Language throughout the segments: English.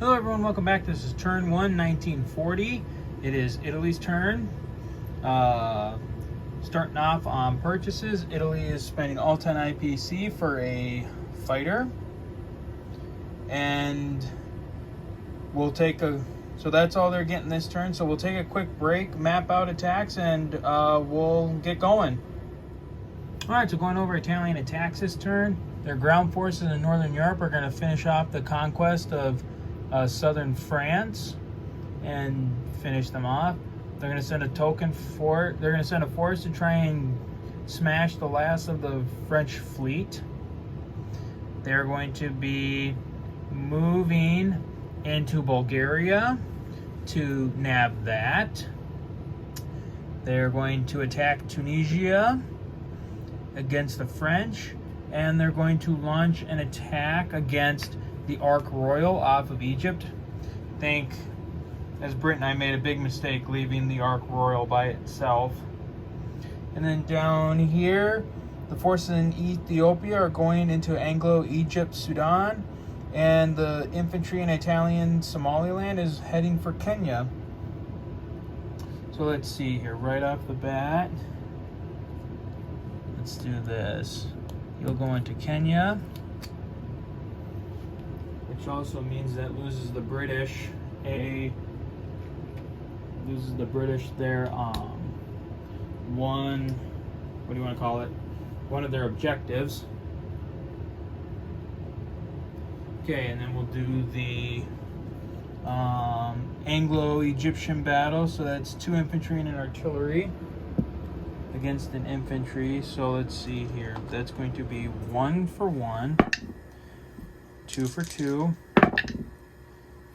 Hello everyone, welcome back. This is turn 1, 1940. It is Italy's turn. Starting off on purchases, Italy is spending all 10 IPC for a fighter. And we'll take so that's all they're getting this turn. So we'll take a quick break, map out attacks, and we'll get going. Alright, so going over Italian attacks this turn. Their ground forces in Northern Europe are going to finish off the conquest of southern France and finish them off. They're going to send a they're going to send a force to try and smash the last of the French fleet. They're going to be moving into Bulgaria to nab that. They're going to attack Tunisia against the French, and they're going to launch an attack against the Ark Royal off of Egypt. I think, as Britain, I made a big mistake leaving the Ark Royal by itself. And then down here, the forces in Ethiopia are going into Anglo-Egypt, Sudan, and the infantry in Italian Somaliland is heading for Kenya. So let's see here, right off the bat. Let's do this. You'll go into Kenya, which also means that loses the British their one, what do you want to call it? One of their objectives. Okay, and then we'll do the Anglo-Egyptian battle. So that's 2 infantry and an artillery against an infantry. So let's see here. That's going to be 1 for 1, 2 for 2,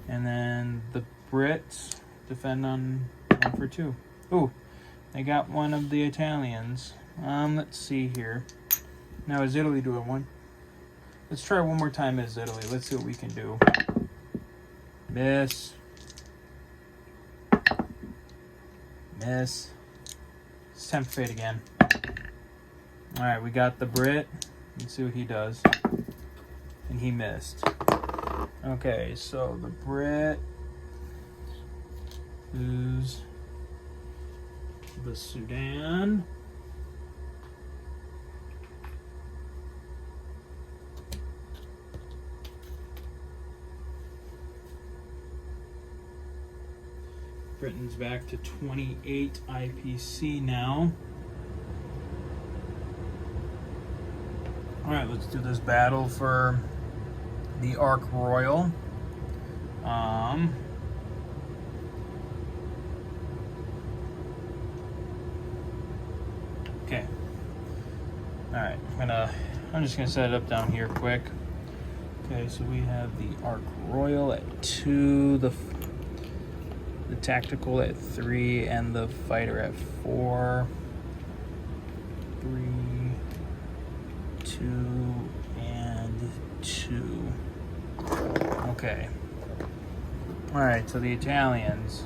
and then the Brits defend on 1 for 2. Ooh, they got one of the Italians. Let's see here. Now is Italy doing one? Let's try one more time as Italy. Let's see what we can do. Miss. Miss. It's tempt fate again. Alright, we got the Brit. Let's see what he does. And he missed. Okay, so the Brit lose the Sudan. Britain's back to 28 IPC now. Alright, let's do this battle for the Ark Royal. Okay. Alright, I'm just gonna set it up down here quick. Okay, so we have the Ark Royal at 2, the tactical at 3, and the fighter at 4. 3, 2, and 2. Okay. Alright, so the Italians.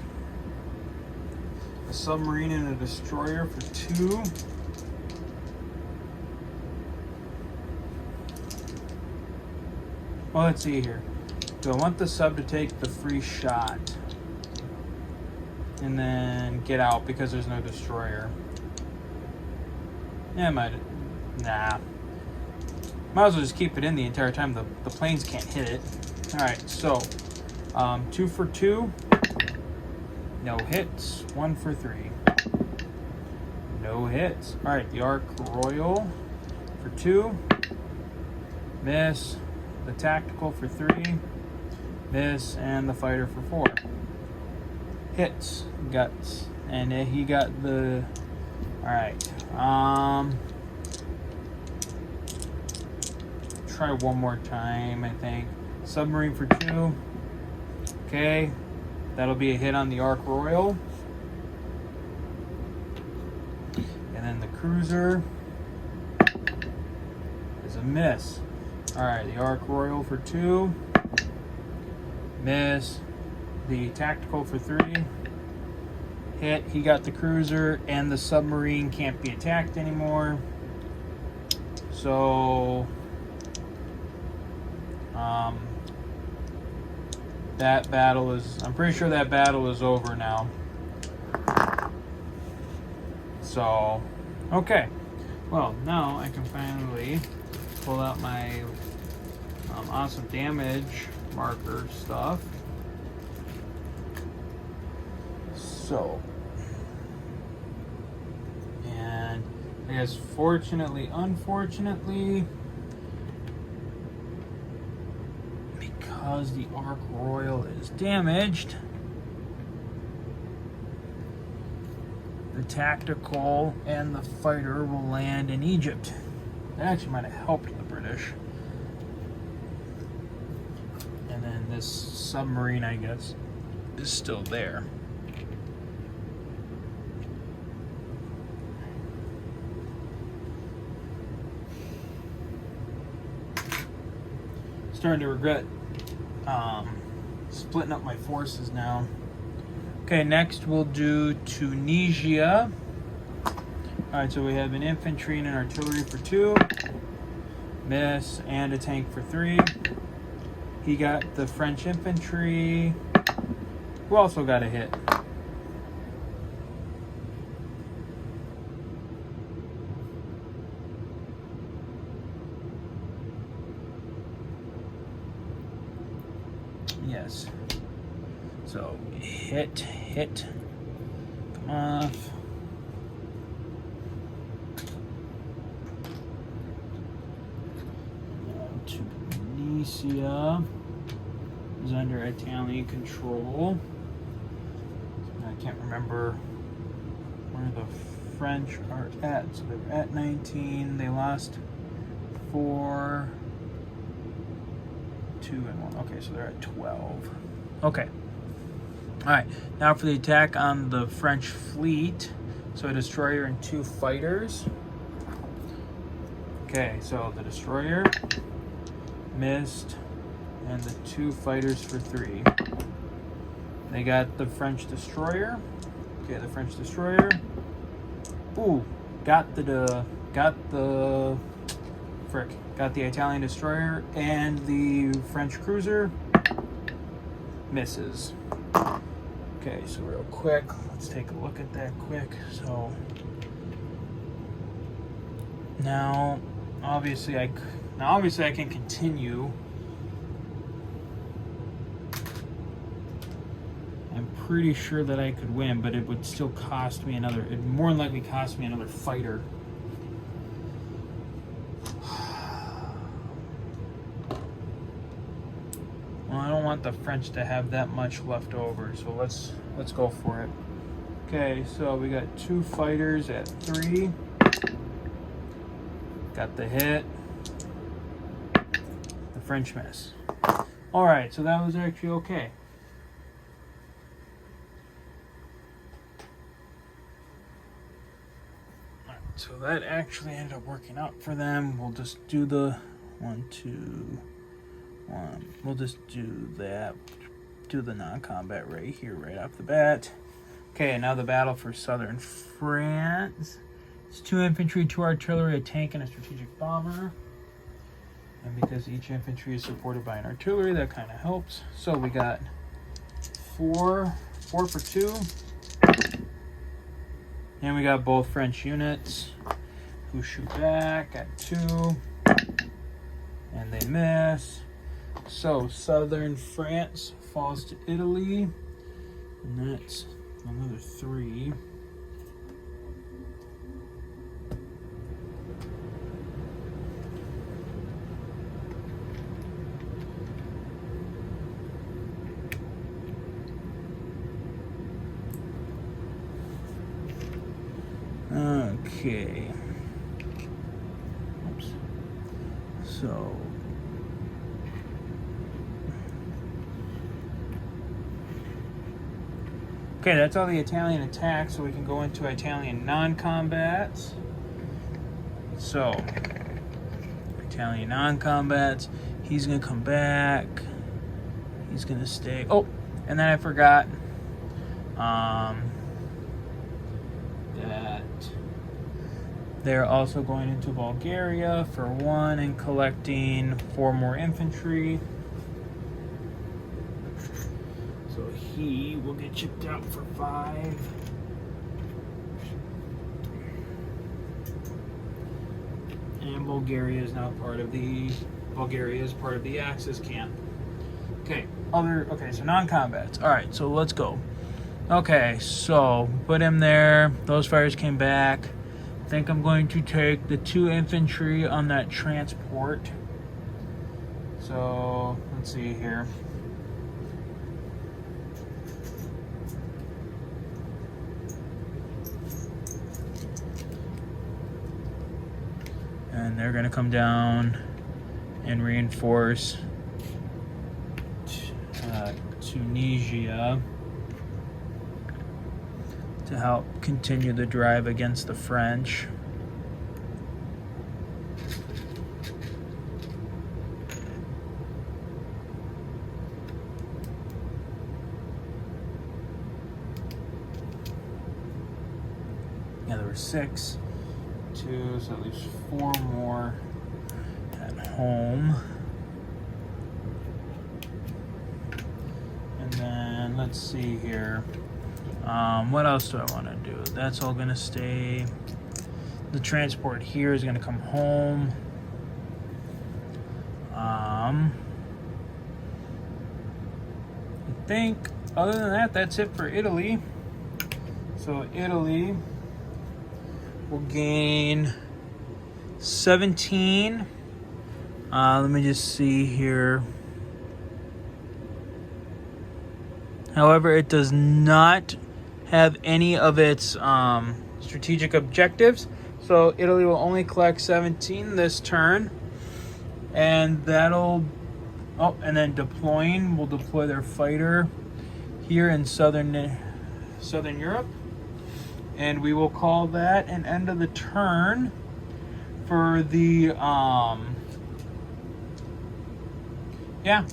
A submarine and a destroyer for 2. Well, let's see here. Do I want the sub to take the free shot and then get out because there's no destroyer? Yeah, I might. Nah. Might as well just keep it in the entire time. The planes can't hit it. Alright, so 2 for 2. No hits. 1 for 3. No hits. Alright, the Ark Royal for 2. Miss. The tactical for 3. Miss. And the fighter for 4. Hits. Guts. And he got the... Alright. Try one more time, I think. Submarine for 2. Okay. That'll be a hit on the Ark Royal. And then the cruiser is a miss. Alright, the Ark Royal for 2. Miss. The tactical for 3. Hit. He got the cruiser, and the submarine can't be attacked anymore. So that battle is, I'm pretty sure that battle is over now. So, okay. Well, now I can finally pull out my awesome damage marker stuff. So, and I guess fortunately, unfortunately, because the Ark Royal is damaged, the tactical and the fighter will land in Egypt. That actually might have helped the British. And then this submarine, I guess, is still there. Starting to regret splitting up my forces now. Okay, next we'll do Tunisia. Alright, so we have an infantry and an artillery for 2. Miss, and a tank for 3. He got the French infantry, who also got a hit. Yes. So, hit. Come off. Tunisia is under Italian control. I can't remember where the French are at. So they're at 19. They lost 4, 2, and 1. Okay, so they're at 12. Okay. Alright, now for the attack on the French fleet. So a destroyer and 2 fighters. Okay, so the destroyer missed, and the 2 fighters for 3. They got the French destroyer. Okay, the French destroyer. Ooh, got the Italian destroyer, and the French cruiser misses. Okay, so real quick, let's take a look at that quick. So now obviously I can continue. I'm pretty sure that I could win, but it would still cost me another, it'd more than likely cost me another fighter. Well, I don't want the French to have that much left over, so let's go for it. Okay, so we got 2 fighters at 3. Got the hit. The French miss. Alright, so that was actually okay. Alright, so that actually ended up working out for them. We'll just do the 1, 2, 1. We'll just do that. Do the non-combat right here, right off the bat. Okay, now the battle for southern France. It's 2 infantry, 2 artillery, a tank, and a strategic bomber. And because each infantry is supported by an artillery, that kind of helps. So we got 4 for 2. And we got both French units who shoot back at 2. And they miss. So southern France falls to Italy. And that's another 3. Okay. Oops. So okay, that's all the Italian attacks, so we can go into Italian non-combats. So, Italian non-combats, he's going to come back. He's going to stay. Oh, and then I forgot that they're also going into Bulgaria for 1 and collecting 4 more infantry. So he will get chipped out for 5. And Bulgaria is now part of the Axis camp. Okay, so non-combats. All right, so let's go. Okay, so put him there. Those fires came back. I think I'm going to take the 2 infantry on that transport. So let's see here. And they're going to come down and reinforce Tunisia to help continue the drive against the French. Yeah, there were 6. 2, so at least 4 more at home. And then let's see here. What else do I want to do? That's all going to stay. The transport here is going to come home. I think other than that, that's it for Italy. So Italy will gain 17. Let me just see here. However, it does not have any of its strategic objectives. So Italy will only collect 17 this turn. And that'll... Oh, and then deploying will deploy their fighter here in Southern Europe. And we will call that an end of the turn for the... Yeah,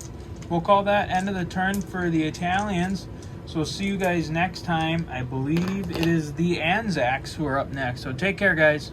we'll call that end of the turn for the Italians. So we'll see you guys next time. I believe it is the Anzacs who are up next. So take care, guys.